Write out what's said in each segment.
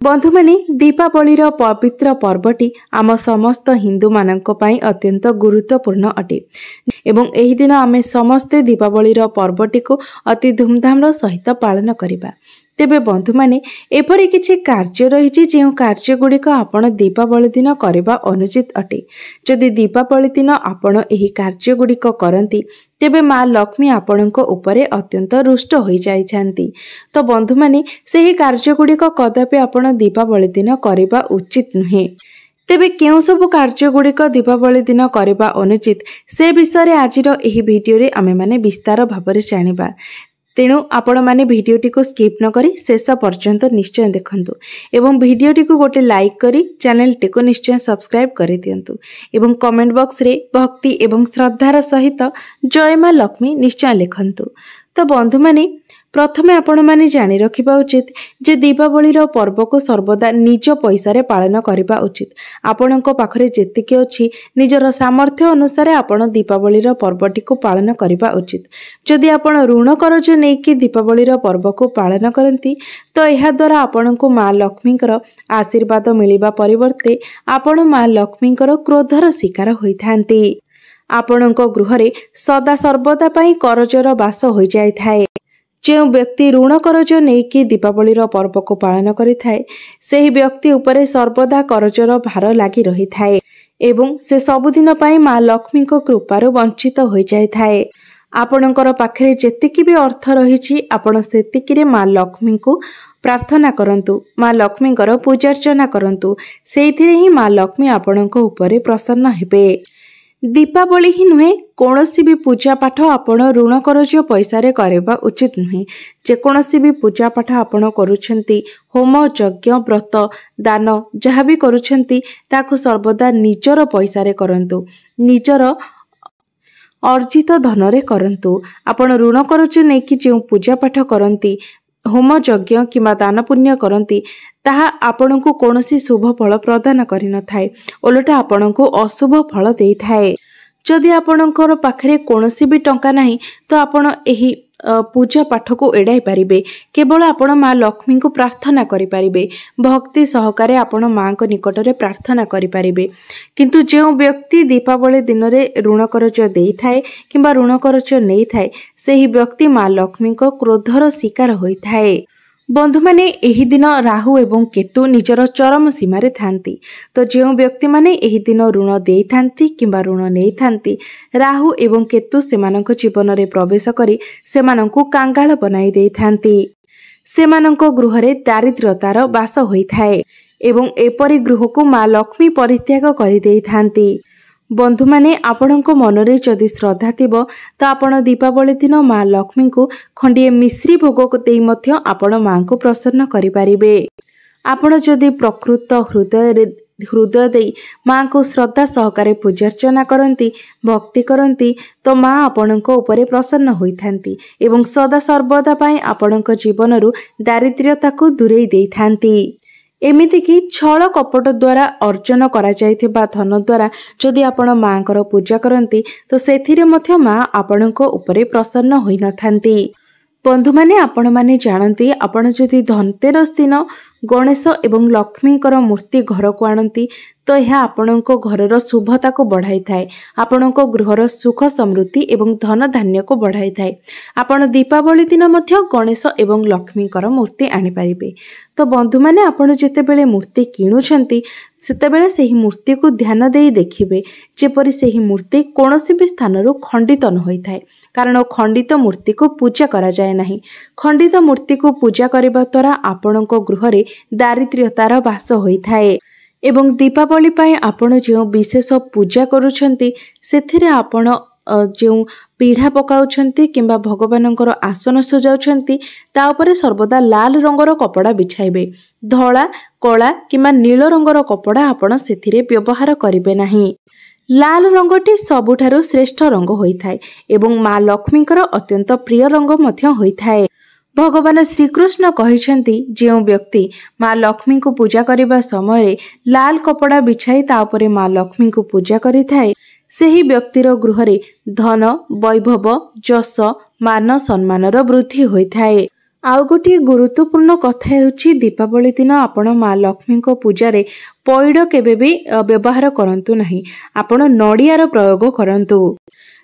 बंधु माने दीपावली पवित्र पर्वटी आम समस्त हिंदू मानक पई अत्यंत गुरुत्वपूर्ण अटे एवं एही दिन आमे समस्ते दीपावली पर्वटी को अति धूमधाम सहित पालन करिबा। तेबे बंधु माने एपरि किछि कार्य रहिछि जे कार्य गुड़िक आपण दीपावली दिन करबा अनुचित अटे। जदि दीपावली दिन आपण एही कार्य गुड़िक करंती तेबे माँ लक्ष्मी आपणक उपरे अत्यंत रुष्ट हो जाइछांती। तो बंधु माने सेही कार्य गुड़िक कदापि आपण दीपावली दिन करबा उचित नुहे। तेबे केउ सब कार्य गुड़िक दीपावली दिन करबा अनुचित से विषय रे आजिर एही वीडियो रे आमे माने विस्तार भाबरे जानिबा। तेणु आपण माने वीडियोटी को स्किप न करी शेष पर्यंत निश्चय देखंतु एवं वीडियोटी को गोटे लाइक करी चैनलटी को निश्चय सब्सक्राइब करि दियंतु एवं कमेंट बॉक्स रे भक्ति एवं श्रद्धार सहित जय मां लक्ष्मी निश्चय लिखंतु। तो बंधु माने प्रथमे आपण माने जानि रखिबा उचित जे दीपावली पर्व को सर्वदा निज पैसा रे पालन करिबा उचित। आपणक पाखरे जेतिके अछि निजर सामर्थ्य अनुसार आपण दीपावली पर्वटी को पालन करिबा उचित। जदि आपण ऋण करज नेकी दीपावली पर्व को पालन करंती तो एहा द्वारा आपणक माँ लक्ष्मीकर आशीर्वाद मिलिबा परिवर्ते आपण माँ लक्ष्मीकर क्रोधर शिकार होइथांती। आपणक गृहरे सदा सर्वदा पई करजर बास होई जाय थाए। जो व्यक्ति ऋण करज नेकी दीपावली पर्व को पालन करि थाए सेही व्यक्ति उपरे सर्वदा करजर भार लागी रही थाए एवं से सबुदिन पई माँ लक्ष्मी को कृपारु वंचित हो जाय थाए। आपणकर पाखरे जेतिकी भी अर्थ रहिछि आपण सेतिकी रे माँ लक्ष्मी को प्रार्थना करंतु, माँ लक्ष्मीकर पूजार्चना करंतु, सेइथिरे ही माँ लक्ष्मी आपणक उपरे प्रसन्न हेबे। दीपावली ही नुहे कोनोसी भी पूजा पाठ आपण ऋण करज पैसा रे करबा उचित नुहे। जेकोनोसी भी पूजा पाठ आपण करूछंती होम यज्ञ व्रत दान जहाँ भी करूछंती ताकु सर्वदा निजर पैसा रे करंतु, निजर अर्जित धन रे करंतु। आपण ऋण करज नेकी जे पूजा पाठ करंती होम यज्ञ किंबा दान पुण्य करंती ताहा आपणको कोनोसी शुभ फल प्रदान करि न थाए, ओलटा आपणको अशुभ फल देई थाए। जदि आपणकर पाखरे कोनोसी भी टंका नाही तो आपण एही पूजा पाठ को एड़ाई पारिबे। केवल आपण माँ लक्ष्मी को प्रार्थना करि पारिबे, भक्ति सहकारे आपण माँ को निकट रे प्रार्थना करि पारिबे। किंतु जो व्यक्ति दीपावली दिन रे ऋण करज देई थाए किंबा ऋण करज नेई थाए सेही व्यक्ति माँ लक्ष्मी को क्रोधर शिकार होई थाए। बंधु माने एही दिन राहु एवं केतु निजर चरम सीमा रे थांती। तो जो व्यक्ति माने एही दिन ऋण देई थांती किंबा ऋण नेई थांती राहु एवं केतु सेमानक जीवन रे प्रवेश करी सेमानकु कांगाल बनाई देई थांती। सेमानक गृह रे दारिद्र्यतार बास होई थाए एवं एपरि गृह को माँ लक्ष्मी परित्याग करि देई थांती। बंधु माने आपणक मनरे जदि श्रद्धा थिबो तो आपण दीपावली दिन माँ लक्ष्मी को खंडिए मिश्री भोग देई मध्य आपण माँ को प्रसन्न करि पारिबे। आपण जदि प्रकृत हृदय देई माँ को श्रद्धा सहकारे पूजार्चना करंती भक्ति करंती तो माँ आपणक उपरे प्रसन्न होइथांती एवं सदा सर्वदा पई आपणक जीवनरु दारिद्र्यता को दूरेई देई थांती। एमिति कि छल कपट द्वारा अर्जन करा जायथिबा धन द्वारा जदि आपण माँकर पूजा करंती तो सेथिरे मध्य माँ आपणक उपरे प्रसन्न होई नथांती। बंधु माने आपण माने जानती आपण जदि धनतेरस दिन गणेश एवं लक्ष्मीकर मूर्ति घर को आणती तो यह आपणक घरर शुभता को बढ़ाई थाए, आपणक गृहर सुख समृद्धि एवं धन धान्य को बढ़ाई थाए। आपण दीपावली दिन मध्य गणेश एवं लक्ष्मीकर मूर्ति आनी पारिबे। तो बंधु माने आपण जेतेबेले मूर्ति किणुछंती सेतेबेले सेही मूर्ति को ध्यान देई देखिबे जेपरि सेही मूर्ति कोनोसी भी स्थानरु खंडित न होई थाए, कारण खंडित मूर्ति को पूजा करा जाय नाही। खंडित मूर्ति को पूजा करबा द्वारा आपणक गृह रे दारिद्र्यतार बास होई थाए एवं दीपावली पाए आपण जो विशेष पूजा करूछंती सेथिरे आपण जो पीढ़ा पकाउछंती किंबा भगवानंकर आसन सजाउछंती ता उपरे सर्वदा लाल रंगर कपड़ा बिछाइबे। धला कला किंबा नील रंगर कपड़ा आपण सेथिरे व्यवहार करिवे नाही। लाल रंगटी सबुठारु श्रेष्ठ रंग होइथाए एवं माँ लक्ष्मीकर अत्यंत प्रिय रंग मध्य होइथाए। भगवान श्रीकृष्ण कहिछंती जो व्यक्ति माँ लक्ष्मी को पूजा करिबा समय लाल कपड़ा बिछाई ता उपरे माँ लक्ष्मी को पूजा करिथाए सेही व्यक्तिर गृह रे धन वैभव जस मान सम्मानर वृद्धि होइथाए। आउ गोटे गुरुत्वपूर्ण कथा हेउछि दीपावली दिन आपण माँ लक्ष्मी को पूजा रे पैड केबे भी व्यवहार करंतु नहीं। आपण नड़ियार प्रयोग करंतु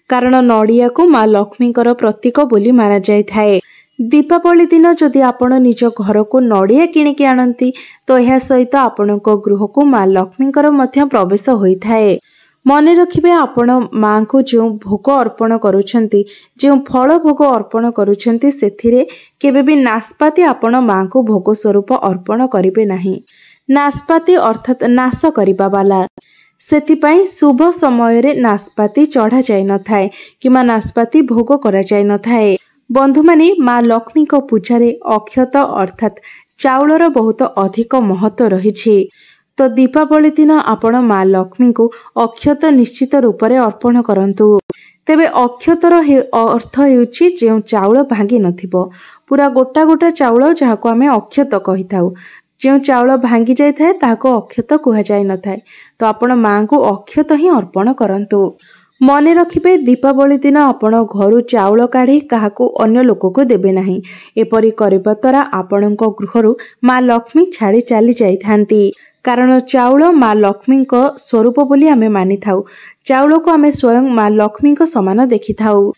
कारण नड़िया को माँ लक्ष्मी प्रतीक बोली माना जाय थाए। दीपावली दिन जदि आपण निज घर को नड़िया किणिकी आनती तो यह सहित आपणक गृह को माँ लक्ष्मी मध्य प्रवेश होइथाए। मने रखिबे आपण माँ को जो भोग अर्पण करुछंती जो फल भोग अर्पण करुछंती सेथिरे केबे भी नाशपाती आपण माँ को भोग स्वरूप अर्पण करिवे नाही। नाशपाती अर्थात नाश करिबा वाला सेथिपाई शुभ समय रे नाशपाती चढ़ा जाय न थाए किमा नाशपाती भोग करा जाय न थाए। बंधु माने माँ लक्ष्मी को पूजा रे अक्षत अर्थात चाउलर बहुत अधिक महत्व रहिछि। तो दीपावली दिन आपण माँ लक्ष्मी को अक्षत निश्चित रूप से अर्पण करंतु। तेबे अक्षतर अर्थ हेउछि जे चाउल भांगी नथिबो पूरा गोटा गोटा चाउल जहाको आमे अक्षत कहि थाउ। जो चाउल भांगी जाय थाए ताको अक्षत कुहा जाय न थाए। तो आपण माँ को अक्षत ही अर्पण करंतु। मने रखिबे दीपावली दिन आपण घरु चाउल काढ़ी काहाको अन्य लोक को देबे नाही। एपरि करबा द्वारा आपणक गृहरु माँ लक्ष्मी छाड़ी चली जाय थांती। कारण चाउल माँ लक्ष्मी स्वरूप बोली आमे मानि थाउ। चाउल को आमे स्वयं माँ लक्ष्मी समान देखि थाउ।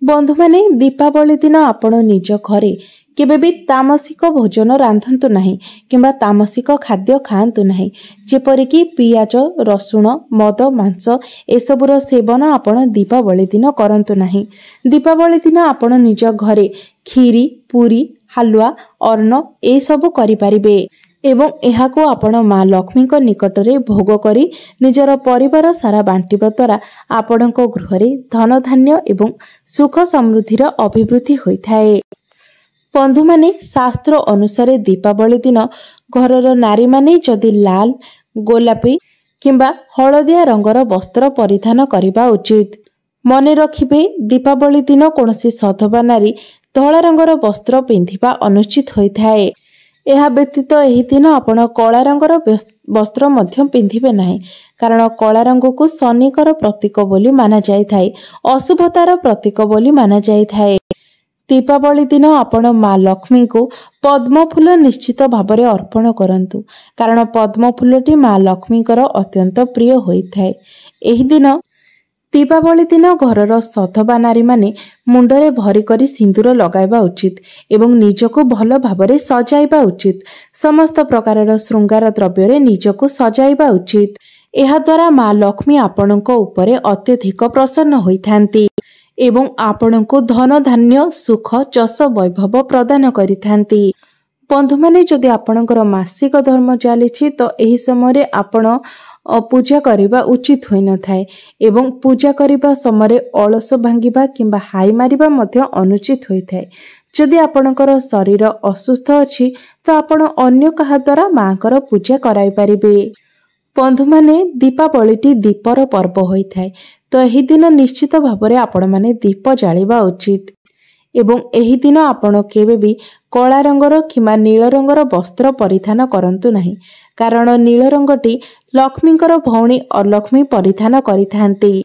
बंधु माने दीपावली दिन आपण निज घरे केबे भी तामसिक भोजन रांधंतु नाही किंबा तामसिक खाद्य खाआंतु नाही। जेपरिक पियाज रसुण मद मांस एसबुर सेवन आपण दीपावली दिन करंतु नाही। दीपावली दिन आपण निज घरे खीरी पूरी हलुआ अन्न ए सब करि परिबे एवं एहाको आपण माँ लक्ष्मी निकटरे भोग करी निजर परिवार सारा बांटिबा द्वारा आपणक गृहरे धन धान्य एवं सुख समृद्धिर अभिवृद्धि होइथाए। बंधु माने शास्त्र अनुसार दीपावली दिन घरर नारी माने जदि लाल गोलापी किंबा हलदिया रंगर वस्त्र परिधान करिबा उचित। मने रखिबे दीपावली दिन कोनोसी सधवा नारी धला रंगर वस्त्र पिंधिबा अनुचित होइथाए। एहा व्यतीत एही दिन आपण कला रंगर वस्त्र मध्य पिंधिबे नाही कारण कला रंग को शनिकर प्रतीक बोली माना जाय थाए अशुभतार प्रतीक बोली माना जाय थाए। दीपावली दिन आपण माँ लक्ष्मी को पद्म फूल निश्चित भाବରେ अर्पण करंतु कारण पद्म फूलटी माँ लक्ष्मीकर अत्यंत प्रिय होइथाए। एही दिन दीपावली दिन घरर सधवा नारी माने मुंडरे भरी करी सिंदूर लगाइबा उचित एवं निजको भल भाବରେ सजाइबा उचित। समस्त प्रकारर श्रृंगार द्रव्य रे निजको सजाइबा उचित। एहा द्वारा माँ लक्ष्मी आपणक उपरे अत्यधिक प्रसन्न होइथांती एवं आपणको धन धान्य सुख जस वैभव प्रदान करिथांती। बंधु माने जदि आपणकर मासिक धर्म चलीछि तो एही समय आपण पूजा करिबा उचित होई न थाए एवं पूजा करिबा समय अलस भांगिबा किंबा हाई मारिबा मध्य अनुचित होई थाए। जदि आपणकर शरीर असुस्थ अछि तो आपण अन्य कहा द्वारा माँकर पूजा कराई परिबे। बंधु माने दीपावलीटी दीपर पर्व होई थाए तो एही दिन निश्चित भाବରେ आपण माने दीप जालिबा उचित एवं एही दिन आपण केबे भी कला रंगर किंबा नील रंगर वस्त्र परिधान करंतु नाही कारण नील रंगटी लक्ष्मीकर भौणी अलक्ष्मी परिधान करिथांती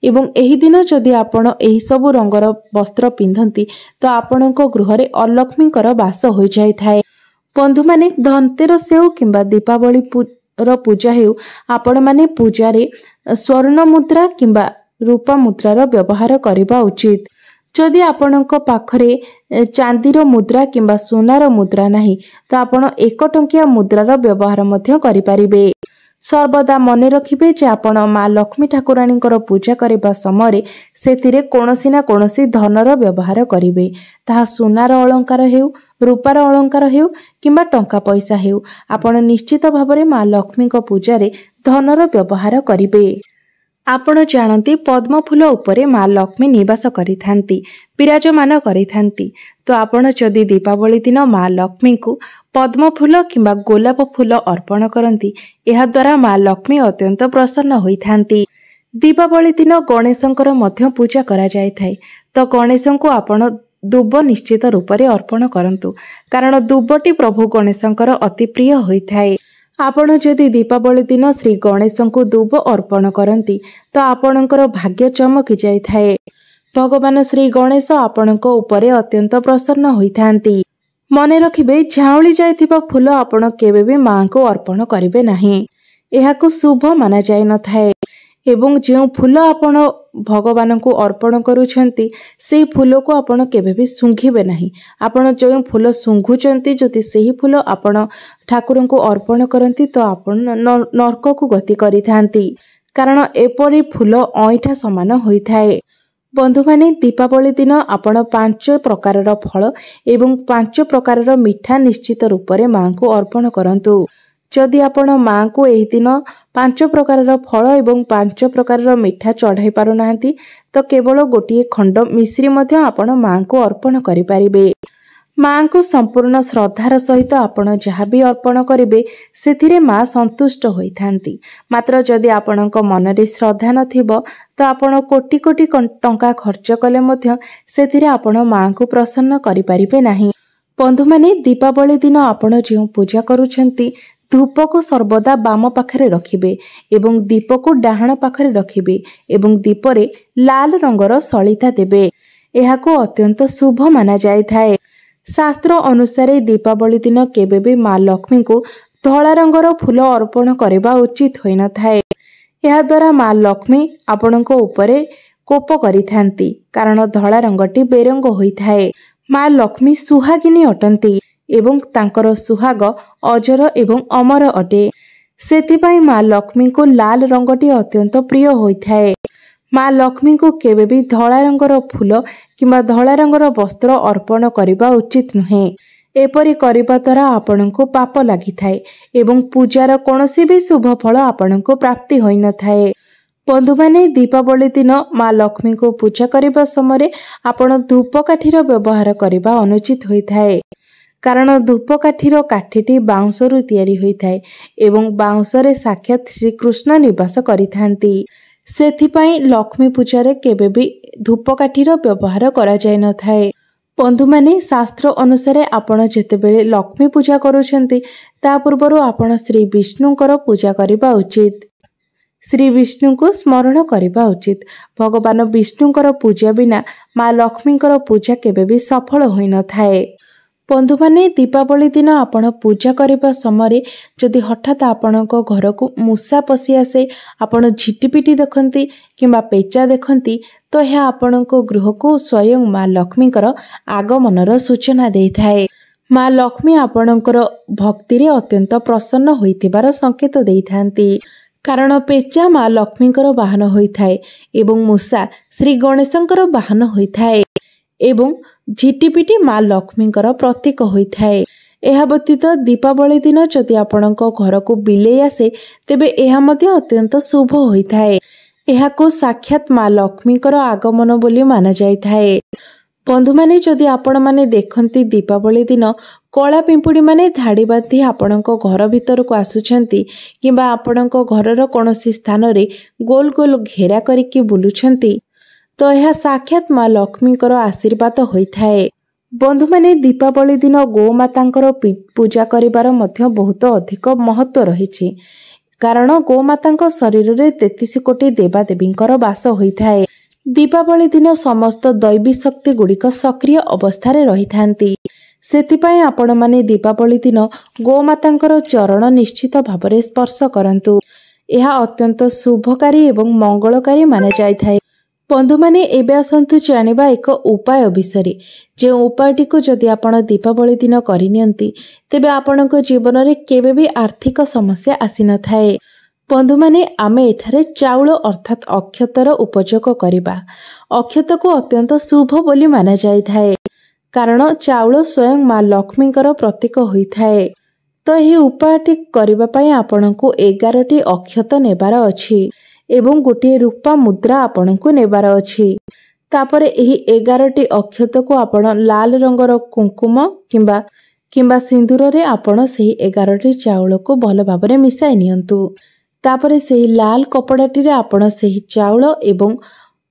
एवं एही दिन जदि आपण एही सबु रंगर वस्त्र पिंधंती तो आपणक गृहरे अलक्ष्मीकर वास होई जाय थाए। बंधु माने धनतेरस हेउ किंबा दीपावली पूजा हेउ आपण माने पूजा रे स्वर्ण मुद्रा किंबा रूपा मुद्रार व्यवहार करिबा उचित। जदि आपणक पाखरे चांदीर मुद्रा किंबा सोनार मुद्रा नाही तो आपण 1 टंकिया मुद्रार व्यवहार मध्य करि परिबे। सर्वदा मने रखिबे जे आपण माँ लक्ष्मी ठाकुराणीकर पूजा करिबा समय सेतिरे कोनोसी ना कोनोसी धनर व्यवहार करिबे। ताहा सोनार अलंकार हेउ रूपार अलंकार हेउ किंबा टंका पैसा हेउ आपण निश्चित भाବରେ माँ लक्ष्मीक पूजा रे धनर व्यवहार करिबे। आपण जानती पद्म फूल उपरे माँ लक्ष्मी निवास करिथांती विराजमान करिथांती। तो आपण जदि दीपावली दिन माँ लक्ष्मी को पद्म फूल किंबा गोलाप फूल अर्पण करती एहा द्वारा माँ लक्ष्मी अत्यंत प्रसन्न होइथांती। दीपावली दिन गणेशंकर मध्य पूजा करा जाय थाए तो गणेशंको आपण दुब निश्चित रूप से अर्पण करंतु कारण दुबटी प्रभु गणेशंकर अति प्रिय होइथाए। आपण जदि दीपावली दिन श्री गणेश को दुब अर्पण करती तो आपणकर भाग्य चमकी जाय थाए। भगवान श्री गणेश आपणक उपरे अत्यंत प्रसन्न होइथांती। ମନେ ରଖିବେ, ଝାଉଁଳି ଯାଇଥିବା ଫୁଲ ଆପଣ କେବେ ବି ମାଙ୍କୁ ଅର୍ପଣ କରିବେ ନାହିଁ। ଏହାକୁ ଶୁଭ ମାନାଯାଇ ନଥାଏ। ଏବଂ ଯେଉଁ ଫୁଲ ଆପଣ ଭଗବାନଙ୍କୁ ଅର୍ପଣ କରୁଛନ୍ତି ସେହି ଫୁଲକୁ ଆପଣ କେବେ ବି ଶୁଙ୍ଘିବେ ନାହିଁ। ଆପଣ ଯେଉଁ ଫୁଲ ଶୁଙ୍ଘୁଛନ୍ତି, ଯଦି ସେହି ଫୁଲ ଆପଣ ଠାକୁରଙ୍କୁ ଅର୍ପଣ କରନ୍ତି ତ ଆପଣ ନର୍କକୁ ଗତି କରିଥାନ୍ତି। କାରଣ ଏପରି ଫୁଲ ଅଇଁଠା ସମାନ ହୋଇଥାଏ। ବନ୍ଧୁମାନେ, ଦୀପାବଳି ଦିନ ଆପଣ 5 ପ୍ରକାରର ଫଳ ଏବଂ 5 ପ୍ରକାରର ମିଠା ନିଶ୍ଚିତ ରୂପରେ ମାଙ୍କୁ ଅର୍ପଣ କରନ୍ତୁ। ଯଦି ଆପଣ ମାଙ୍କୁ ଏହି ଦିନ 5 ପ୍ରକାରର ଫଳ ଏବଂ 5 ପ୍ରକାରର ମିଠା ଚଢ଼ାଇ ପାରୁନାହାନ୍ତି ତ କେବଳ ଗୋଟିଏ ଖଣ୍ଡ ମିଶ୍ରି ମଧ୍ୟ ଆପଣ ମାଙ୍କୁ ଅର୍ପଣ କରିପାରିବେ। ମାଙ୍କୁ ସମ୍ପୂର୍ଣ୍ଣ ଶ୍ରଦ୍ଧାର ସହିତ ଆପଣ ଯାହା ବି ଅର୍ପଣ କରିବେ ସେଥିରେ ମା ସନ୍ତୁଷ୍ଟ ହୋଇଥାନ୍ତି। ମାତ୍ର ଯଦି ଆପଣଙ୍କ ମନରେ ଶ୍ରଦ୍ଧା ନଥିବ ତ ଆପଣ କୋଟି କୋଟି ଟଙ୍କା ଖର୍ଚ୍ଚ କଲେ ମଧ୍ୟ ସେଥିରେ ଆପଣ ମାଙ୍କୁ ପ୍ରସନ୍ନ କରିପାରିବେ ନାହିଁ। ବନ୍ଧୁମାନେ, ଦୀପାବଳି ଦିନ ଆପଣ ଯେଉଁ ପୂଜା କରୁଛନ୍ତି ଧୂପକୁ ସର୍ବଦା ବାମ ପାଖରେ ରଖିବେ ଏବଂ ଦୀପକୁ ଡାହାଣ ପାଖରେ ରଖିବେ ଏବଂ ଦୀପରେ ଲାଲ ରଙ୍ଗର ସଳିତା ଦେବେ। ଏହାକୁ ଅତ୍ୟନ୍ତ ଶୁଭ ମାନାଯାଇଥାଏ। ଶାସ୍ତ୍ର ଅନୁସାରେ ଦୀପାବଳି ଦିନ କେବେ ବି ମା ଲକ୍ଷ୍ମୀଙ୍କୁ ଧଳା ରଙ୍ଗର ଫୁଲ ଅର୍ପଣ କରିବା ଉଚିତ ହୋଇନଥାଏ। ଏହାଦ୍ୱାରା ମା ଲକ୍ଷ୍ମୀ ଆପଣଙ୍କ ଉପରେ କୋପ କରିଥାନ୍ତି। କାରଣ ଧଳା ରଙ୍ଗଟି ବେରଙ୍ଗ ହୋଇଥାଏ। ମା ଲକ୍ଷ୍ମୀ ସୁହାଗିନୀ ଅଟନ୍ତି ଏବଂ ତାଙ୍କର ସୁହାଗ ଅଜର ଏବଂ ଅମର ଅଟେ। ସେଥିପାଇଁ ମା ଲକ୍ଷ୍ମୀଙ୍କୁ ଲାଲ ରଙ୍ଗଟି ଅତ୍ୟନ୍ତ ପ୍ରିୟ ହୋଇଥାଏ। ମା ଲକ୍ଷ୍ମୀଙ୍କୁ କେବେ ବି ଧଳା ରଙ୍ଗର ଫୁଲ କିମ୍ବା ଧଳା ରଙ୍ଗର ବସ୍ତ୍ର ଅର୍ପଣ କରିବା ଉଚିତ ନୁହେଁ। ଏପରି କରିବା ଦ୍ୱାରା ଆପଣଙ୍କୁ ପାପ ଲାଗିଥାଏ ଏବଂ ପୂଜାର କୌଣସି ବି ଶୁଭ ଫଳ ଆପଣଙ୍କୁ ପ୍ରାପ୍ତି ହୋଇନଥାଏ। ବନ୍ଧୁମାନେ, ଦୀପାବଳି ଦିନ ମା ଲକ୍ଷ୍ମୀଙ୍କୁ ପୂଜା କରିବା ସମୟରେ ଆପଣ ଧୂପକାଠିର ବ୍ୟବହାର କରିବା ଅନୁଚିତ ହୋଇଥାଏ। କାରଣ ଧୂପକାଠିର କାଠିଟି ବାଉଁଶରୁ ତିଆରି ହୋଇଥାଏ ଏବଂ ବାଉଁଶରେ ସାକ୍ଷାତ ଶ୍ରୀକୃଷ୍ଣ ନିବାସ କରିଥାନ୍ତି। ସେଥିପାଇଁ ଲକ୍ଷ୍ମୀ ପୂଜାରେ କେବେ ବି ଧୂପକାଠିର ବ୍ୟବହାର କରାଯାଇନଥାଏ। ବନ୍ଧୁମାନେ, ଶାସ୍ତ୍ର ଅନୁସାରେ ଆପଣ ଯେତେବେଳେ ଲକ୍ଷ୍ମୀ ପୂଜା କରୁଛନ୍ତି ତା ପୂର୍ବରୁ ଆପଣ ଶ୍ରୀ ବିଷ୍ଣୁଙ୍କର ପୂଜା କରିବା ଉଚିତ। ଶ୍ରୀ ବିଷ୍ଣୁଙ୍କୁ ସ୍ମରଣ କରିବା ଉଚିତ। ଭଗବାନ ବିଷ୍ଣୁଙ୍କର ପୂଜା ବିନା ମା ଲକ୍ଷ୍ମୀଙ୍କର ପୂଜା କେବେ ବି ସଫଳ ହୋଇନଥାଏ। ବନ୍ଧୁମାନେ, ଦୀପାବଳି ଦିନ ଆପଣ ପୂଜା କରିବା ସମୟରେ ଯଦି ହଠାତ୍ ଆପଣଙ୍କ ଘରକୁ ମୂଷା ପଶି ଆସେ, ଆପଣ ଝିଟିପିଟି ଦେଖନ୍ତି କିମ୍ବା ପେଚା ଦେଖନ୍ତି ତ ଏହା ଆପଣଙ୍କ ଗୃହକୁ ସ୍ୱୟଂ ମା ଲକ୍ଷ୍ମୀଙ୍କର ଆଗମନର ସୂଚନା ଦେଇଥାଏ। ମା ଲକ୍ଷ୍ମୀ ଆପଣଙ୍କର ଭକ୍ତିରେ ଅତ୍ୟନ୍ତ ପ୍ରସନ୍ନ ହୋଇଥିବାର ସଂକେତ ଦେଇଥାନ୍ତି। କାରଣ ପେଚା ମା ଲକ୍ଷ୍ମୀଙ୍କର ବାହନ ହୋଇଥାଏ ଏବଂ ମୂଷା ଶ୍ରୀ ଗଣେଶଙ୍କର ବାହନ ହୋଇଥାଏ ଏବଂ ଝିଟିପିଟି ମା ଲକ୍ଷ୍ମୀଙ୍କର ପ୍ରତୀକ ହୋଇଥାଏ। ଏହା ବ୍ୟତୀତ ଦୀପାବଳି ଦିନ ଯଦି ଆପଣଙ୍କ ଘରକୁ ବିଲେଇ ଆସେ ତେବେ ଏହା ମଧ୍ୟ ଅତ୍ୟନ୍ତ ଶୁଭ ହୋଇଥାଏ। ଏହାକୁ ସାକ୍ଷାତ ମା ଲକ୍ଷ୍ମୀଙ୍କର ଆଗମନ ବୋଲି ମାନାଯାଇଥାଏ। ବନ୍ଧୁମାନେ, ଯଦି ଆପଣମାନେ ଦେଖନ୍ତି ଦୀପାବଳି ଦିନ କଳା ପିମ୍ପୁଡ଼ିମାନେ ଧାଡ଼ି ବାନ୍ଧି ଆପଣଙ୍କ ଘର ଭିତରକୁ ଆସୁଛନ୍ତି କିମ୍ବା ଆପଣଙ୍କ ଘରର କୌଣସି ସ୍ଥାନରେ ଗୋଲ ଗୋଲ ଘେରା କରିକି ବୁଲୁଛନ୍ତି ତ ଏହା ସାକ୍ଷାତ ମା ଲକ୍ଷ୍ମୀଙ୍କର ଆଶୀର୍ବାଦ ହୋଇଥାଏ। ବନ୍ଧୁମାନେ, ଦୀପାବଳି ଦିନ ଗୋମାତାଙ୍କର ପୂଜା କରିବାର ମଧ୍ୟ ବହୁତ ଅଧିକ ମହତ୍ତ୍ୱ ରହିଛି। କାରଣ ଗୋମାତାଙ୍କ ଶରୀରରେ 33 କୋଟି ଦେବାଦେବୀଙ୍କର ବାସ ହୋଇଥାଏ। ଦୀପାବଳି ଦିନ ସମସ୍ତ ଦୈବୀ ଶକ୍ତି ଗୁଡ଼ିକ ସକ୍ରିୟ ଅବସ୍ଥାରେ ରହିଥାନ୍ତି। ସେଥିପାଇଁ ଆପଣମାନେ ଦୀପାବଳି ଦିନ ଗୋମାତାଙ୍କର ଚରଣ ନିଶ୍ଚିତ ଭାବରେ ସ୍ପର୍ଶ କରନ୍ତୁ। ଏହା ଅତ୍ୟନ୍ତ ଶୁଭକାରୀ ଏବଂ ମଙ୍ଗଳକାରୀ ମାନାଯାଇଥାଏ। ବନ୍ଧୁମାନେ, ଏବେ ଆସନ୍ତୁ ଜାଣିବା ଏକ ଉପାୟ ବିଷୟରେ। ଯେଉଁ ଉପାୟଟିକୁ ଯଦି ଆପଣ ଦୀପାବଳି ଦିନ କରିନିଅନ୍ତି ତେବେ ଆପଣଙ୍କ ଜୀବନରେ କେବେ ବି ଆର୍ଥିକ ସମସ୍ୟା ଆସିନଥାଏ। ବନ୍ଧୁମାନେ, ଆମେ ଏଠାରେ ଚାଉଳ ଅର୍ଥାତ୍ ଅକ୍ଷତର ଉପଯୋଗ କରିବା। ଅକ୍ଷତକୁ ଅତ୍ୟନ୍ତ ଶୁଭ ବୋଲି ମାନାଯାଇଥାଏ। କାରଣ ଚାଉଳ ସ୍ୱୟଂ ମା ଲକ୍ଷ୍ମୀଙ୍କର ପ୍ରତୀକ ହୋଇଥାଏ। ତ ଏହି ଉପାୟଟି କରିବା ପାଇଁ ଆପଣଙ୍କୁ 11ଟି ଅକ୍ଷତ ନେବାର ଅଛି ଏବଂ ଗୋଟିଏ ରୂପା ମୁଦ୍ରା ଆପଣଙ୍କୁ ନେବାର ଅଛି। ତାପରେ ଏହି 11ଟି ଅକ୍ଷତକୁ ଆପଣ ଲାଲ ରଙ୍ଗର କୁଙ୍କୁମ କିମ୍ବା ସିନ୍ଦୁରରେ ଆପଣ ସେହି 11ଟି ଚାଉଳକୁ ଭଲ ଭାବରେ ମିଶାଇ ନିଅନ୍ତୁ। ତାପରେ ସେହି ଲାଲ କପଡ଼ାଟିରେ ଆପଣ ସେହି ଚାଉଳ ଏବଂ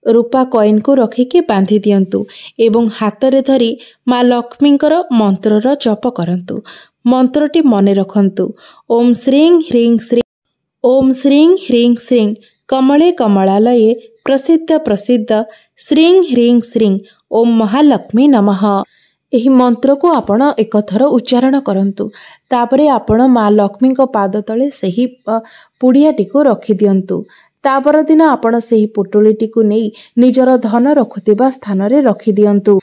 ରୂପା କଏନକୁ ରଖିକି ବାନ୍ଧି ଦିଅନ୍ତୁ ଏବଂ ହାତରେ ଧରି ମା ଲକ୍ଷ୍ମୀଙ୍କର ମନ୍ତ୍ରର ଜପ କରନ୍ତୁ। ମନ୍ତ୍ରଟି ମନେ ରଖନ୍ତୁ। ଓମ୍ ଶ୍ରୀଂ ହ୍ରିଂ ଶ୍ରୀ ଓମ୍ ଶ୍ରୀଂ ହ୍ରିଂ ଶ୍ରୀଂ କମଳେ କମଳାଲୟେ ପ୍ରସିଦ୍ଧ ପ୍ରସିଦ୍ଧ ଶ୍ରୀଂ ହ୍ରିଂ ଶ୍ରୀଂ ଓମ୍ ମହାଲକ୍ଷ୍ମୀ ନମଃ। ଏହି ମନ୍ତ୍ରକୁ ଆପଣ ଏକଥର ଉଚ୍ଚାରଣ କରନ୍ତୁ। ତାପରେ ଆପଣ ମା ଲକ୍ଷ୍ମୀଙ୍କ ପାଦ ତଳେ ସେହି ପୁଡ଼ିଆଟିକୁ ରଖିଦିଅନ୍ତୁ। ତା ପରଦିନ ଆପଣ ସେହି ପୁଟୁଳିଟିକୁ ନେଇ ନିଜର ଧନ ରଖୁଥିବା ସ୍ଥାନରେ ରଖିଦିଅନ୍ତୁ।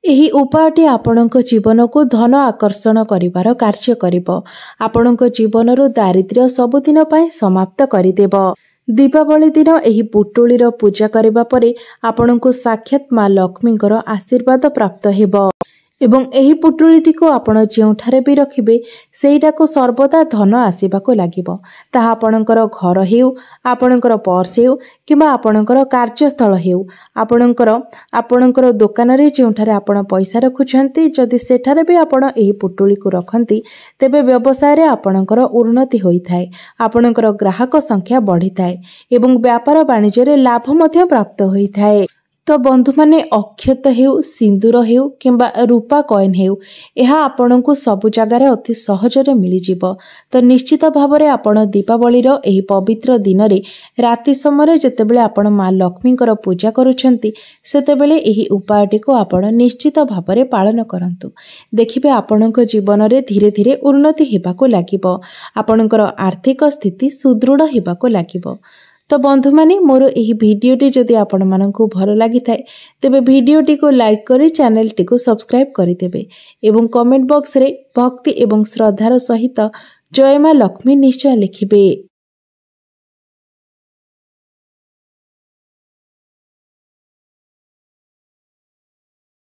ଏହି ଉପାୟଟି ଆପଣଙ୍କ ଜୀବନକୁ ଧନ ଆକର୍ଷଣ କରିବାର କାର୍ଯ୍ୟ କରିବ। ଆପଣଙ୍କ ଜୀବନରୁ ଦାରିଦ୍ର୍ୟ ସବୁଦିନ ପାଇଁ ସମାପ୍ତ କରିଦେବ। ଦୀପାବଳି ଦିନ ଏହି ପୁଟୁଳିର ପୂଜା କରିବା ପରେ ଆପଣଙ୍କୁ ସାକ୍ଷାତ ମା ଲକ୍ଷ୍ମୀଙ୍କର ଆଶୀର୍ବାଦ ପ୍ରାପ୍ତ ହେବ ଏବଂ ଏହି ପୁଟୁଳିଟିକୁ ଆପଣ ଯେଉଁଠାରେ ବି ରଖିବେ ସେଇଟାକୁ ସର୍ବଦା ଧନ ଆସିବାକୁ ଲାଗିବ। ତାହା ଆପଣଙ୍କର ଘର ହେଉ, ଆପଣଙ୍କର ପର୍ସ ହେଉ କିମ୍ବା ଆପଣଙ୍କର କାର୍ଯ୍ୟସ୍ଥଳ ହେଉ, ଆପଣଙ୍କର ଦୋକାନରେ ଯେଉଁଠାରେ ଆପଣ ପଇସା ରଖୁଛନ୍ତି, ଯଦି ସେଠାରେ ବି ଆପଣ ଏହି ପୁଟୁଳିକୁ ରଖନ୍ତି ତେବେ ବ୍ୟବସାୟରେ ଆପଣଙ୍କର ଉନ୍ନତି ହୋଇଥାଏ, ଆପଣଙ୍କର ଗ୍ରାହକ ସଂଖ୍ୟା ବଢ଼ିଥାଏ ଏବଂ ବ୍ୟାପାର ବାଣିଜ୍ୟରେ ଲାଭ ମଧ୍ୟ ପ୍ରାପ୍ତ ହୋଇଥାଏ। ତ ବନ୍ଧୁମାନେ, ଅକ୍ଷତ ହେଉ, ସିନ୍ଦୁର ହେଉ କିମ୍ବା ରୂପା କଏନ୍ ହେଉ, ଏହା ଆପଣଙ୍କୁ ସବୁ ଜାଗାରେ ଅତି ସହଜରେ ମିଳିଯିବ। ତ ନିଶ୍ଚିତ ଭାବରେ ଆପଣ ଦୀପାବଳିର ଏହି ପବିତ୍ର ଦିନରେ ରାତି ସମୟରେ ଯେତେବେଳେ ଆପଣ ମା ଲକ୍ଷ୍ମୀଙ୍କର ପୂଜା କରୁଛନ୍ତି ସେତେବେଳେ ଏହି ଉପାୟଟିକୁ ଆପଣ ନିଶ୍ଚିତ ଭାବରେ ପାଳନ କରନ୍ତୁ। ଦେଖିବେ ଆପଣଙ୍କ ଜୀବନରେ ଧୀରେ ଧୀରେ ଉନ୍ନତି ହେବାକୁ ଲାଗିବ, ଆପଣଙ୍କର ଆର୍ଥିକ ସ୍ଥିତି ସୁଦୃଢ଼ ହେବାକୁ ଲାଗିବ। ତ ବନ୍ଧୁମାନେ, ମୋର ଏହି ଭିଡ଼ିଓଟି ଯଦି ଆପଣମାନଙ୍କୁ ଭଲ ଲାଗିଥାଏ ତେବେ ଭିଡ଼ିଓଟିକୁ ଲାଇକ୍ କରି ଚ୍ୟାନେଲଟିକୁ ସବସ୍କ୍ରାଇବ୍ କରିଦେବେ ଏବଂ କମେଣ୍ଟ ବକ୍ସରେ ଭକ୍ତି ଏବଂ ଶ୍ରଦ୍ଧାର ସହିତ ଜୟ ମା ଲକ୍ଷ୍ମୀ ନିଶ୍ଚୟ ଲେଖିବେ।